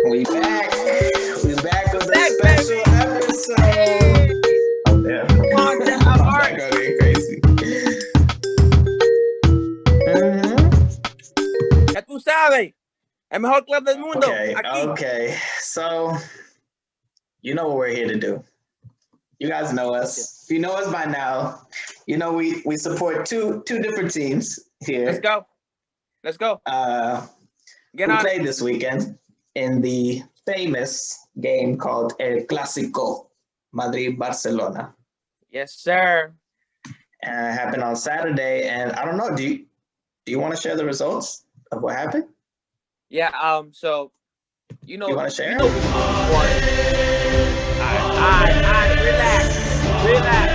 We back. We back with a Back, special baby. episode. Hey, Oh damn. content My alert. background getting crazy. Ya tú sabes, el mejor club del mundo. Aquí. Okay. So you know what we're here to do. You guys know us. If you know us by now, you know we support two different teams here. Let's go. Get Who on played it. this weekend in the famous game called El Clasico, Madrid Barcelona. Yes, sir. It happened on Saturday, and I don't know. Do you want to share the results of what happened? Yeah. So you know. You want to share? You know which team won. Alright. Relax.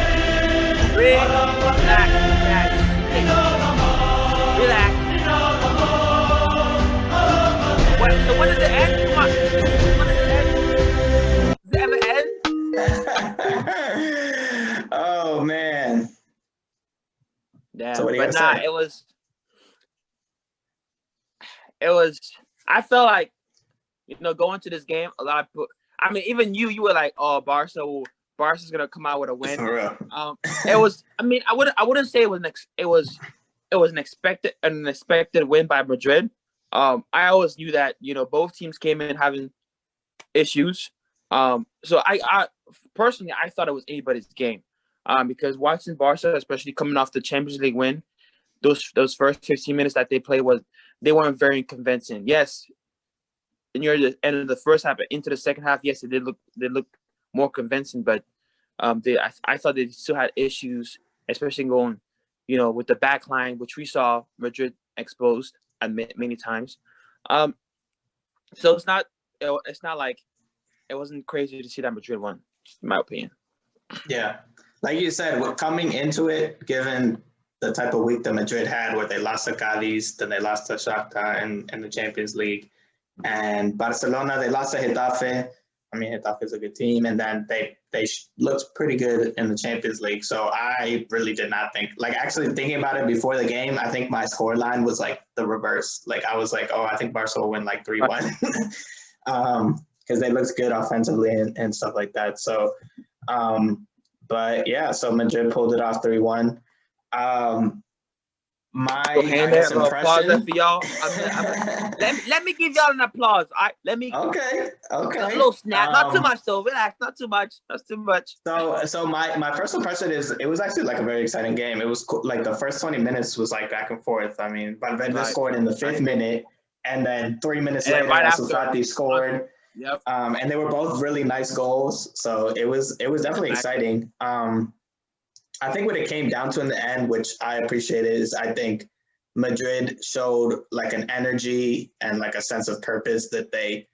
Wait, so when does it end? Come on. When does it end? Does it ever end? Oh man. Yeah, So what do you but gotta nah, say? it was. I felt like, going to this game, a lot of people. I mean, even you were like, "Oh, Barca's gonna come out with a win." For real. It was. I mean, I wouldn't say it was an expected win by Madrid. I always knew that both teams came in having issues. So I personally I thought it was anybody's game. Because watching Barca, especially coming off the Champions League win, those first 15 minutes that they played they weren't very convincing. Yes, near the end of the first half, into the second half, yes, they look more convincing, but I thought they still had issues, especially going, with the back line, which we saw Madrid exposed at many times. So it's not like it wasn't crazy to see that Madrid won, in my opinion. Yeah. Like you said, coming into it, given the type of week that Madrid had, where they lost to Cadiz, then they lost to Shakhtar in the Champions League, and Barcelona, they lost to Getafe. I mean, Getafe is a good team, and then they looked pretty good in the Champions League. So I really did not think, actually thinking about it before the game, I think my score line was like the reverse. Like I was like, oh, I think Barcelona will win like 3-1, because they looked good offensively and stuff like that. So, but yeah, so Madrid pulled it off 3-1. My applause impression. for y'all. Let me give y'all an applause. Let me. Okay. A little snap, not too much though. Relax, not too much. That's too much. So my first impression is it was actually like a very exciting game. It was like the first 20 minutes was like back and forth. I mean, Valverde scored in the 5th minute, and then 3 minutes later, Ansu Fati scored. Yep. And they were both really nice goals. So it was definitely exciting. I think what it came down to in the end, which I appreciated, is I think Madrid showed like an energy and like a sense of purpose that they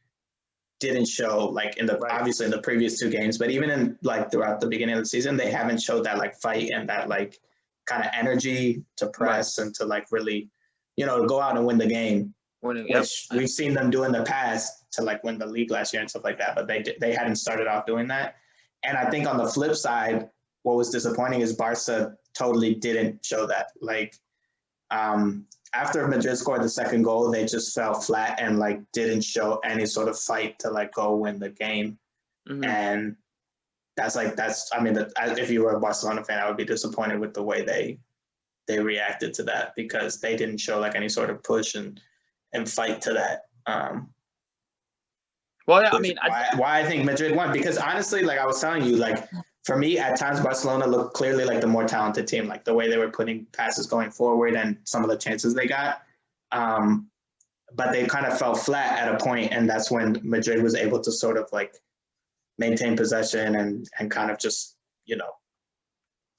didn't show like obviously in the previous 2 games, but even in like throughout the beginning of the season, they haven't showed that like fight and that like kind of energy to press and to like really, go out and win the game. Which we've seen them do in the past to like win the league last year and stuff like that, but they hadn't started off doing that. And I think on the flip side, what was disappointing is Barca totally didn't show that. Like after Madrid scored the second goal, they just fell flat and like didn't show any sort of fight to like go win the game. Mm-hmm. And if you were a Barcelona fan, I would be disappointed with the way they reacted to that, because they didn't show like any sort of push and fight to that. Well, yeah, I mean, why I think Madrid won, because honestly, like I was telling you, like for me, at times Barcelona looked clearly like the more talented team, like the way they were putting passes going forward and some of the chances they got. But they kind of fell flat at a point, and that's when Madrid was able to sort of like maintain possession and kind of just,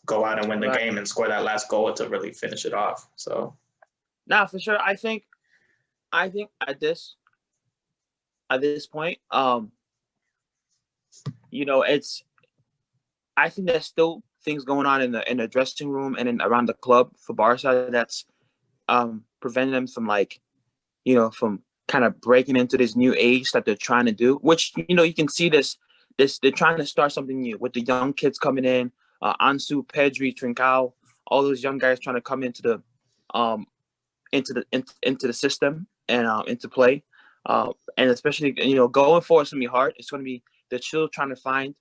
go out and win the game and score that last goal to really finish it off. So, for sure. I think at this point, I think there's still things going on in the dressing room and around the club for Barca that's preventing them from from kind of breaking into this new age that they're trying to do. Which you can see this they're trying to start something new with the young kids coming in, Ansu, Pedri, Trincao, all those young guys trying to come into the system and into play. And especially, going forward, it's going to be hard. It's going to be the chill trying to find.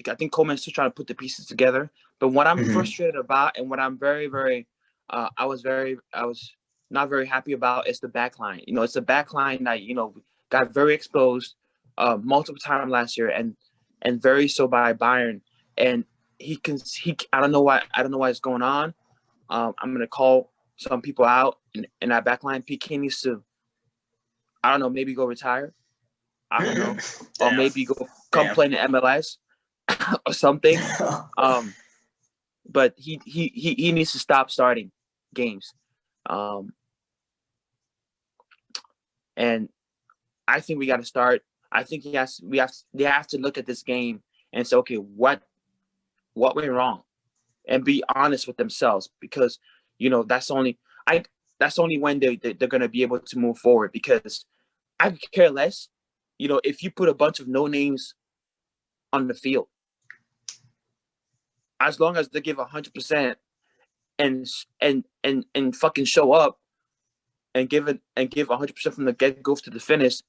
I think Coleman's still trying to put the pieces together. But what I'm frustrated about, and what I'm very, very, I was not very happy about, is the back line. It's the back line that got very exposed multiple times last year, and very so by Bayern. And I don't know why it's going on. I'm gonna call some people out in that back line. PK needs to, I don't know, maybe go retire. I don't know, or maybe come play in the MLS or something. But he needs to stop starting games. And I think we got to start. I think they have to look at this game and say, okay, what went wrong, and be honest with themselves, because that's only when they're gonna be able to move forward. Because I could care less, if you put a bunch of no names on the field, as long as they give 100% and fucking show up and give 100% from the get go to the finish.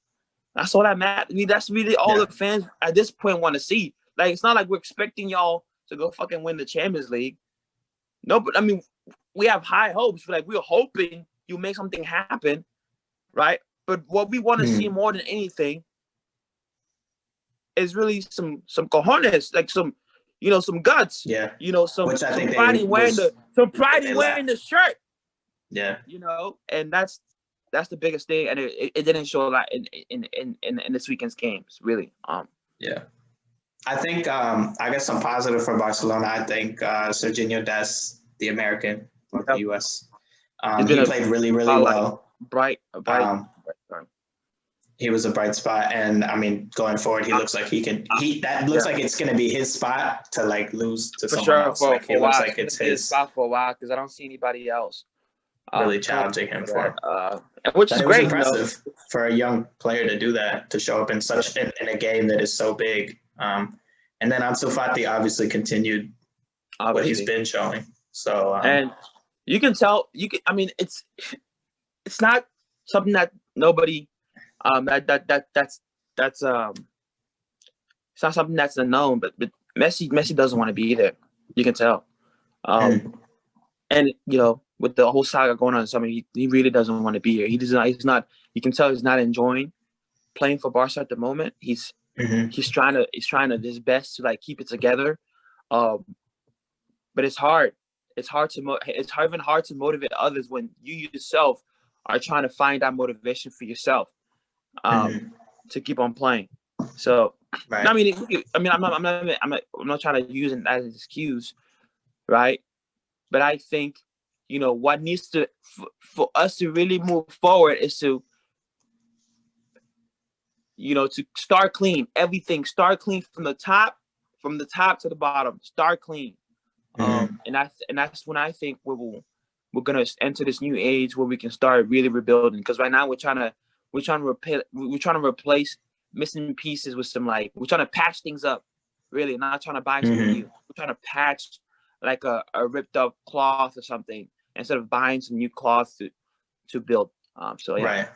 That's all that matters. I mean, that's really all the fans at this point want to see. Like, it's not like we're expecting y'all to go fucking win the Champions League. No, but I mean, we have high hopes. We're hoping you make something happen, right? But what we want to see more than anything is really some cojones, like some guts. Yeah. Some pride in wearing the shirt. Yeah. And that's the biggest thing, and it didn't show a lot in this weekend's games, really. Yeah. I think I guess some positive for Barcelona. I think Serginho Dest, the American from the US, he played really, really well. Bright. He was a bright spot, and I mean, going forward, he looks like he can. That looks like it's going to be his spot to lose to someone else. For a while. Like it's his spot for a while, because I don't see anybody else really challenging him for it. Which is great. Impressive for a young player to do that, to show up in in a game that is so big. And then Ansu Fati obviously continued what he's been showing. So and you can tell. I mean, it's not something that nobody. That's it's not something that's unknown. But Messi doesn't want to be there. You can tell. And with the whole saga going on, he really doesn't want to be here. He's not. You can tell he's not enjoying playing for Barca at the moment. He's trying his best to keep it together, but it's hard. It's even hard to motivate others when you yourself are trying to find that motivation for yourself, to keep on playing. So, right. I mean, I'm not trying to use it as an excuse, right? But I think what needs to for us to really move forward is to start clean. Everything start clean from the top to the bottom. Start clean, and that's when I think we're gonna enter this new age where we can start really rebuilding. Because right now we're trying to replace missing pieces with some we're trying to patch things up. Really, not trying to buy something new. We're trying to patch a ripped up cloth or something instead of buying some new cloth to build. So yeah. Right.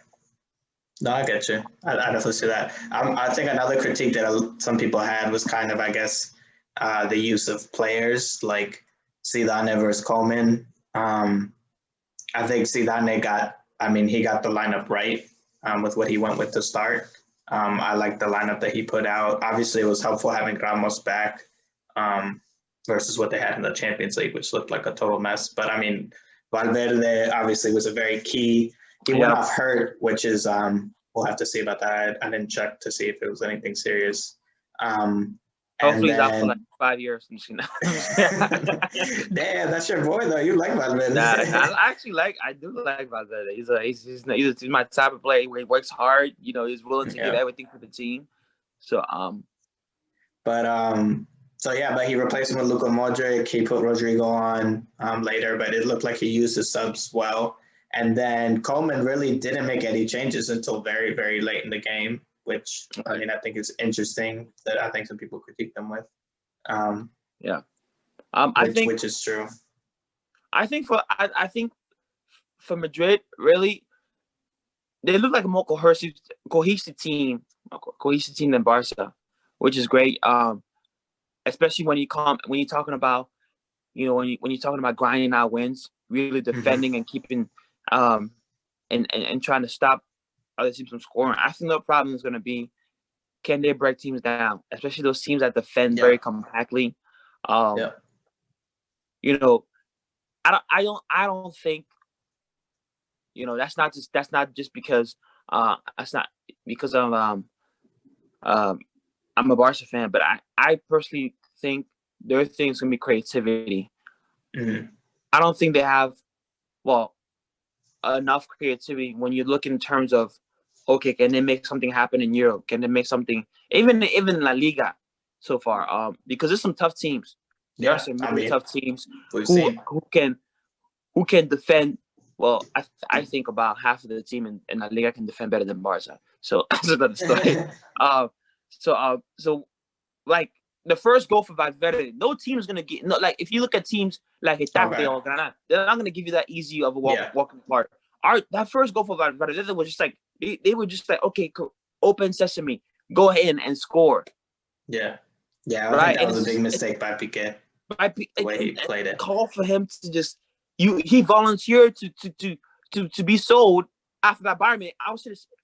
No, I get you. I definitely see that. I think another critique that some people had was kind of, I guess, the use of players like Zidane versus Coleman. I think Zidane got the lineup right with what he went with to start. I like the lineup that he put out. Obviously, it was helpful having Ramos back versus what they had in the Champions League, which looked like a total mess. But I mean, Valverde obviously was a very key. He went off hurt, which is we'll have to see about that. I didn't check to see if it was anything serious. Hopefully he's out for 5 years. Damn, that's your boy though. You like Valverde? Nah, I do like Valverde. He's my type of player. He works hard. He's willing to give everything for the team. So but he replaced him with Luka Modric. He put Rodrigo on later, but it looked like he used his subs well. And then Coleman really didn't make any changes until very, very late in the game, which I think is interesting that I think some people critique them with. Which is true. I think for Madrid, really, they look like a more cohesive team than Barca, which is great. Especially when you're talking about, when you're talking about grinding out wins, really defending and keeping, and trying to stop other teams from scoring. I think the problem is going to be, can they break teams down, especially those teams that defend very compactly. You know, I don't think, that's not just because that's not because of I'm a Barca fan, but I personally think their thing's gonna be creativity. I don't think they have enough creativity when you look in terms of, okay, can they make something happen in Europe? Can they make something even La Liga so far? Because there's some tough teams. There are some really tough teams who can defend. Well, I think about half of the team in La Liga can defend better than Barca. So that's another story. So like the first goal for Valverde, no team is gonna get like if you look at teams like Getafe or Granada, they're not gonna give you that easy of a walking part. That first goal for Valverde was just like they were just like, okay, open sesame, go ahead and score. Yeah, I think that was a big mistake by Piqué. The way he played it. Call for him to just he volunteered to be sold after that Bayern.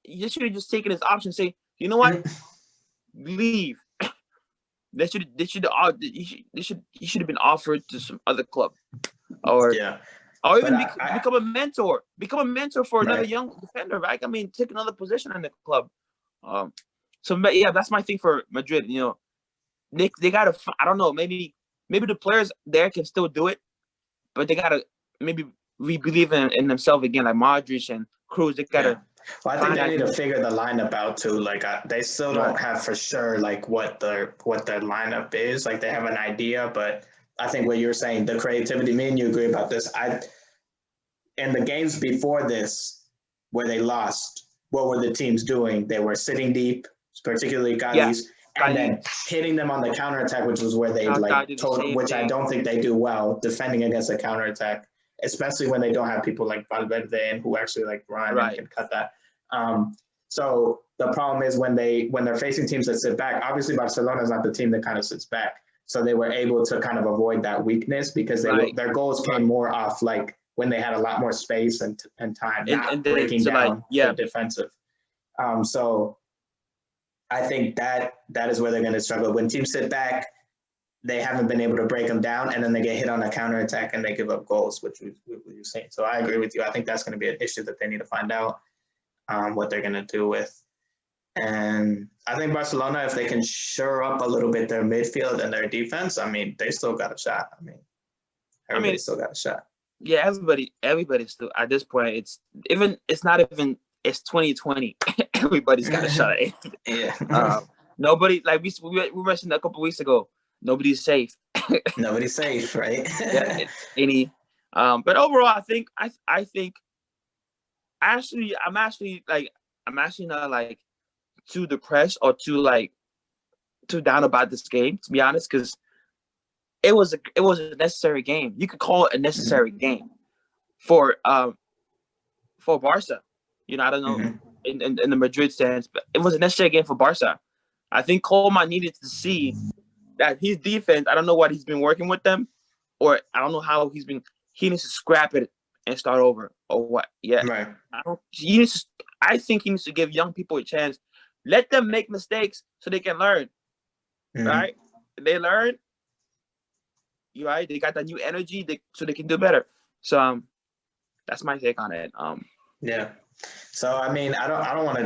You should have just taken his option and say, you know what, leave. They should have been offered to some other club, or even become a mentor. Become a mentor for another young defender, right? I mean, take another position in the club. So that's my thing for Madrid. They gotta. I don't know. Maybe the players there can still do it, but they gotta maybe believe in themselves again, like Modric and Cruz. They gotta. Well, I think they need to figure the lineup out too. Like they still don't have for sure like what their lineup is. Like they have an idea, but I think what you're saying, the creativity. Me and you agree about this. In the games before this, where they lost, what were the teams doing? They were sitting deep, particularly Cadiz, and then hitting them on the counterattack, which was where they which I don't think they do well, defending against a counterattack, especially when they don't have people like Valverde and who actually like run and can cut that. So the problem is when they're facing teams that sit back, obviously Barcelona is not the team that kind of sits back. So they were able to kind of avoid that weakness because their goals came more off like when they had a lot more space and time, not breaking down the defensive. So I think that is where they're going to struggle. When teams sit back, they haven't been able to break them down, and then they get hit on a counterattack and they give up goals, which you're saying. So I agree with you. I think that's going to be an issue that they need to find out what they're going to do with. And I think Barcelona, if they can shore up a little bit their midfield and their defense, I mean, they still got a shot. Everybody still got a shot. Yeah, everybody's still at this point. It's 2020. Everybody's got a shot at it. Nobody, like we mentioned a couple weeks ago, nobody's safe. Nobody's safe, right? But overall, I think I'm actually not like too depressed or too down about this game, to be honest, because it was a necessary game. You could call it a necessary game for Barca. I don't know in the Madrid stands, but it was a necessary game for Barca. I think Coleman needed to see that his defense, I don't know what he's been working with them, or I don't know how he needs to scrap it and start over, or what. Yeah. Right. I think he needs to give young people a chance. Let them make mistakes so they can learn. Right? They learn. Right? They got that new energy so they can do better. So that's my take on it. Yeah. So I mean, I don't want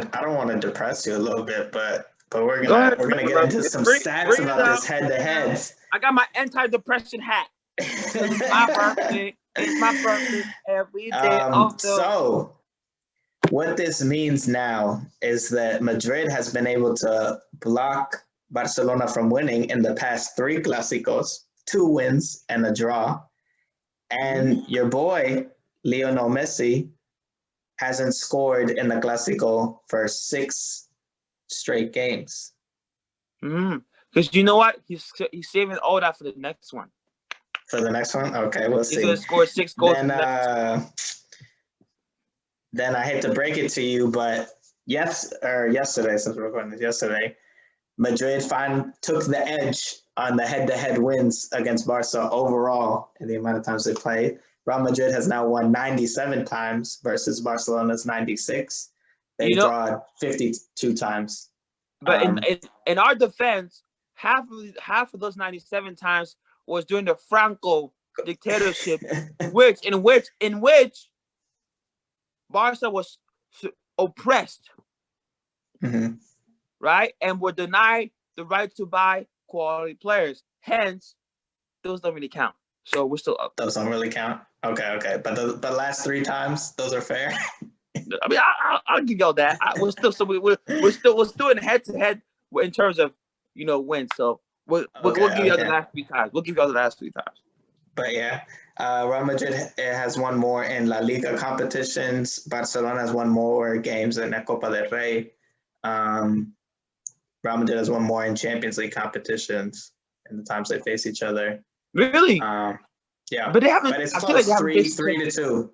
to depress you a little bit, but we're gonna get into some stats about this head-to-head. I got my anti-depression hat. It's my birthday every day. So what this means now is that Madrid has been able to block Barcelona from winning in the past 3 Clásicos, 2 wins and a draw. And your boy, Lionel Messi, hasn't scored in the Clásico for 6 straight games. Because you know what? He's saving all that for the next one. For the next one? Okay, we'll see. He's going to score 6 goals in the next one. then I hate to break it to you, but yesterday, since we're recording this yesterday, Madrid took the edge on the head-to-head wins against Barca overall in the amount of times they played. Real Madrid has now won 97 times versus Barcelona's 96. They draw 52 times. But in our defense, half of those 97 times was during the Franco dictatorship, in which Barca was oppressed, right, and were denied the right to buy quality players. Hence, those don't really count. So we're still up. Those don't really count. Okay. But the last 3 times, those are fair. I mean, I'll give y'all that. We're still in head-to-head in terms of wins. So we'll give y'all the last 3 times. We'll give y'all the last 3 times. But yeah, Real Madrid has won more in La Liga competitions. Barcelona has won more games in the Copa del Rey. Real Madrid has won more in Champions League competitions in the times they face each other. Really? Yeah. But they haven't. But it's close, 3-2.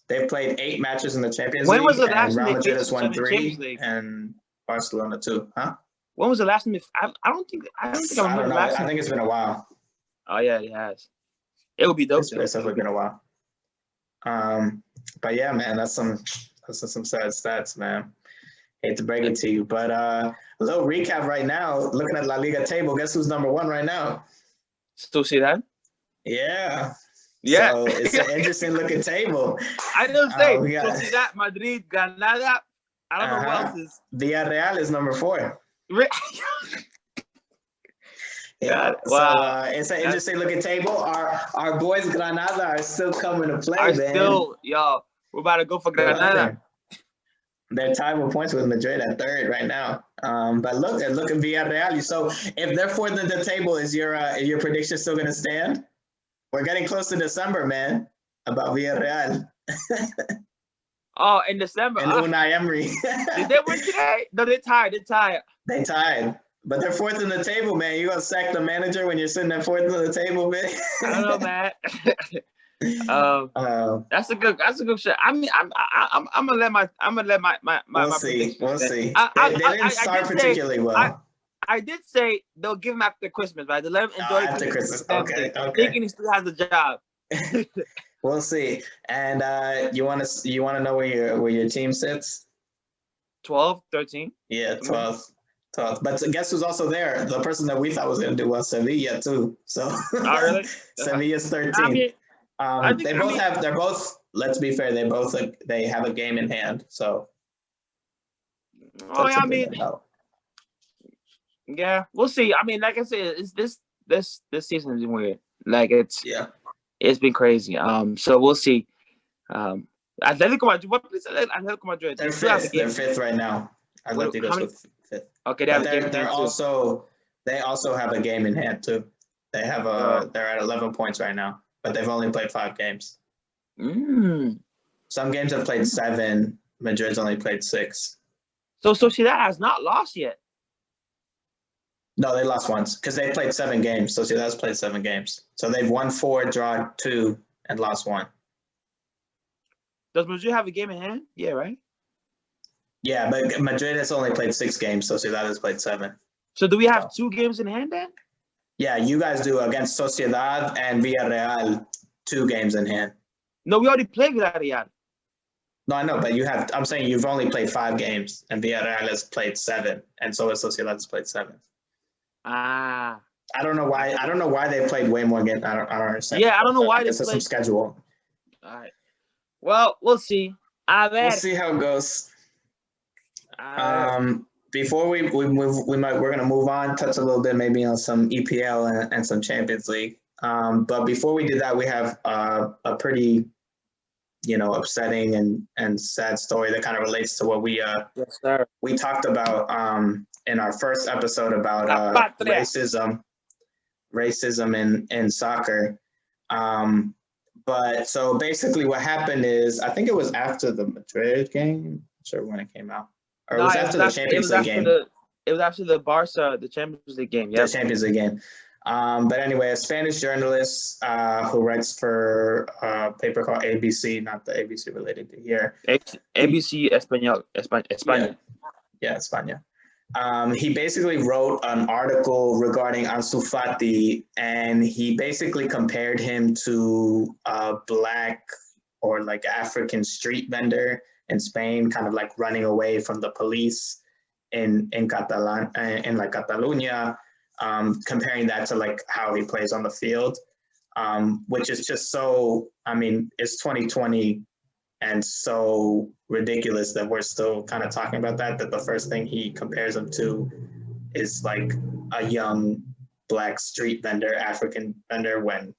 They've played 8 matches in the Champions League. When was the last time Real Madrid has won 3, and Barcelona 2? Huh? When was the last time? I don't think I remember the last time. I think it's been a while. Oh yeah, it has. It would be dope. It's definitely been a while. But yeah, man, that's some sad stats, man. Hate to break it to you, but a little recap right now. Looking at La Liga table, guess who's number 1 right now? Still see that? Yeah. Yeah. So it's an interesting looking table. I didn't say. Still see that? Madrid, Granada. I don't know who else is. Villarreal is number 4. Yeah. Wow. So it's an interesting looking table. Our boys Granada are still coming to play, man. We're about to go for Granada. They're tied with points with Madrid at 3rd right now. But look at Villarreal. So if they're 4th in the table, is your prediction still going to stand? We're getting close to December, man. About Villarreal. Oh, in December. And Unai Emery. Did they win today? No, they tied. They tied. But they're 4th in the table, man. You gonna sack the manager when you're sitting at 4th in the table, man? I don't know, man. That's a good shot. I mean, I'm gonna let my We'll see. They didn't start particularly well. I did say they'll give him after Christmas, right? They let him enjoy after Christmas. Okay. Thinking he still has a job. We'll see. And you want to know where your team sits? 12, 13. Yeah, 12. But guess who's also there? The person that we thought was going to do well, Sevilla too. So really? Sevilla's 13. They're both. Let's be fair. They have a game in hand. So. Yeah, we'll see. I mean, like I said, this season is weird. Like it's been crazy. So we'll see. Atletico Madrid. What is Atletico Madrid? They're 5th. They're 5th right now. Atletico's with 5th. Okay, they also have a game in hand too. They have they're at 11 points right now, but they've only played 5 games. Some games have played 7. Madrid's only played 6. So Sociedad has not lost yet. No, they lost once because they played 7 games. Sociedad's played 7 games. So they've won 4, drawn 2, and lost 1. Does Madrid have a game in hand? Yeah, right? Yeah, but Madrid has only played 6 games. Sociedad has played 7. So do we have 2 games in hand then? Yeah, you guys do against Sociedad and Villarreal, 2 games in hand. No, we already played Villarreal. No, I know, but I'm saying you've only played 5 games, and Villarreal has played 7, and so has Sociedad has played 7. I don't know why they played way more games. I don't understand. Yeah, I don't know why they played. Some schedule. All right. Well, we'll see. We'll see how it goes. Before we're gonna move on, touch a little bit maybe on some EPL and some Champions League. But before we do that, we have a pretty, upsetting and sad story that kind of relates to what we talked about in our first episode about racism in soccer. But so basically what happened is, I think it was after the Madrid game. I'm not sure when it came out. Or it was after the Champions League game. It was after the Barca, the Champions League game. Yeah. The Champions League game. But anyway, a Spanish journalist who writes for a paper called ABC, not the ABC related to here. ABC Español, España. Yeah, España. He basically wrote an article regarding Ansu Fati, and he basically compared him to a black or like African street vendor in Spain, kind of like running away from the police in Catalonia, comparing that to like how he plays on the field, which is just so. I mean, it's 2020. And so ridiculous that we're still kind of talking about that the first thing he compares him to is like a young black street vendor, African vendor, when,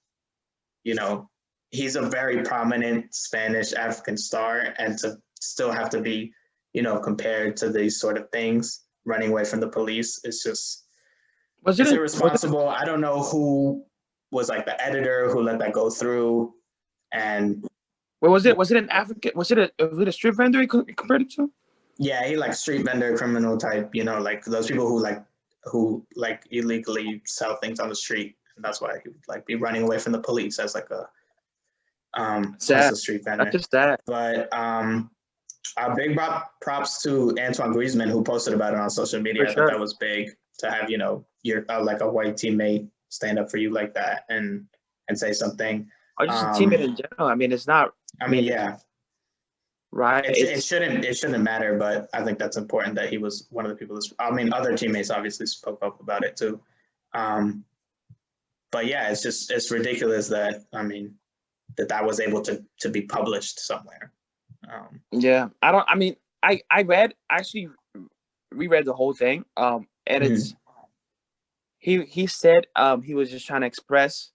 you know, he's a very prominent Spanish African star, and to still have to be, you know, compared to these sort of things, running away from the police, it's just, it's irresponsible. I don't know who was like the editor who let that go through, and Where was it? Was it an African? Was it a street vendor he compared it to? Yeah, he like street vendor, criminal type. You know, like those people who illegally sell things on the street, and that's why he would like be running away from the police as like a street vendor. Not just that, but big props to Antoine Griezmann, who posted about it on social media. I thought that was big to have, you know, your like a white teammate stand up for you like that and say something. Or just a teammate in general. I mean, it's not. I mean, yeah. Right. It shouldn't matter, but I think that's important that he was one of the people. Other teammates obviously spoke up about it too. But yeah, it's ridiculous that that was able to be published somewhere. Yeah, I actually reread the whole thing. And it's he said he was just trying to express,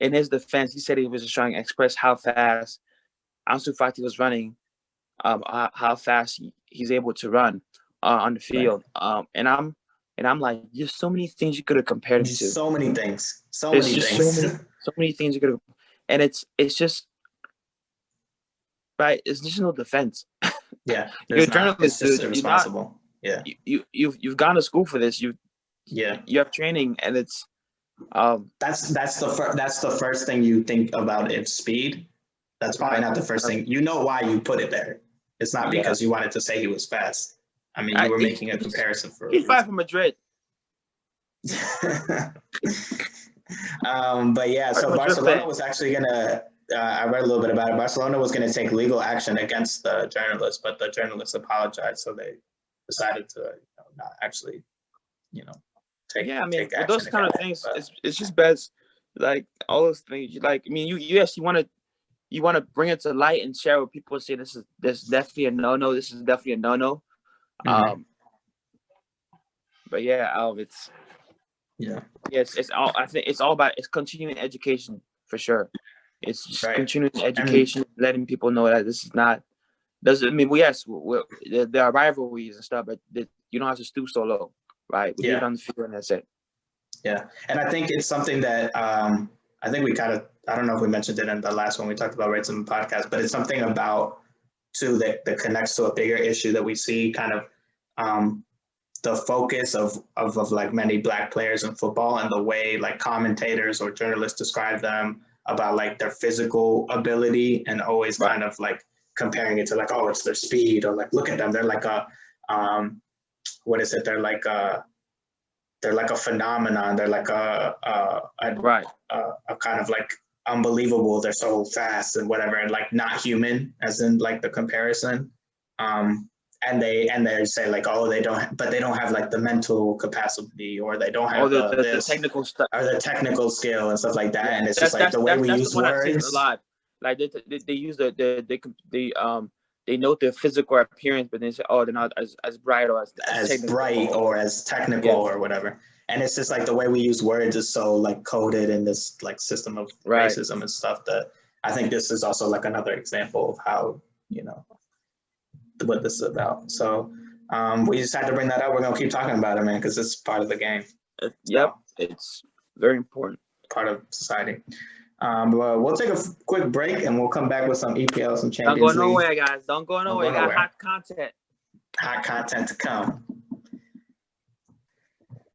in his defense, he said he was just trying to express how fast Ansu Fati was running, how fast he's able to run on the field. Right. And I'm like, there's so many things you could have compared him to. So many things. So many things you could have, and it's just right. It's just no defense. Yeah, you're a journalist. It's just irresponsible. Yeah, you've gone to school for this. You have training, and it's that's the first thing you think about. It's speed. That's probably not the first thing. You know why you put it there. It's not because you wanted to say he was fast. I mean, you were making a comparison for. He's fast from Madrid. But yeah, so Barcelona was actually gonna. I read a little bit about it. Barcelona was gonna take legal action against the journalist, but the journalist apologized, so they decided to not actually, take. Yeah, I mean, take action those kind of things. It's just best, like all those things. You want to bring it to light and share with people. Say this is definitely a no. This is definitely a no. Mm-hmm. But yeah, it's all. I think it's all about continuing education for sure. It's just continuing education, letting people know that this is not. Doesn't mean there are rivalries and stuff, but you don't have to stoop so low, right? We leave it on the field and that's it. Yeah, and I think it's something that I think we kind of. I don't know if we mentioned it in the last one we talked about racism podcast, but it's something about too that connects to a bigger issue that we see kind of the focus of like many Black players in football and the way like commentators or journalists describe them about like their physical ability and always kind of like comparing it to like, oh, it's their speed, or like, look at them, they're like a what is it? They're like a phenomenon. They're like a kind of like unbelievable. They're so fast and whatever, and like not human, as in like the comparison. And they say like, oh, they don't have like the mental capacity, or they don't have the technical stuff, or the technical skill and stuff like that. And it's just like the way we use words. A lot. Like they use they note their physical appearance, but they say, oh, they're not as bright or as bright or as technical or whatever. And it's just like the way we use words is so like coded in this like system of racism and stuff, that I think this is also like another example of how, what this is about. So we just had to bring that up. We're going to keep talking about it, man, because it's part of the game. Yep. It's very important. Part of society. We'll take a quick break and we'll come back with some EPL, some Champions League. Don't go nowhere, guys. Don't go nowhere. Got hot content. Hot content to come.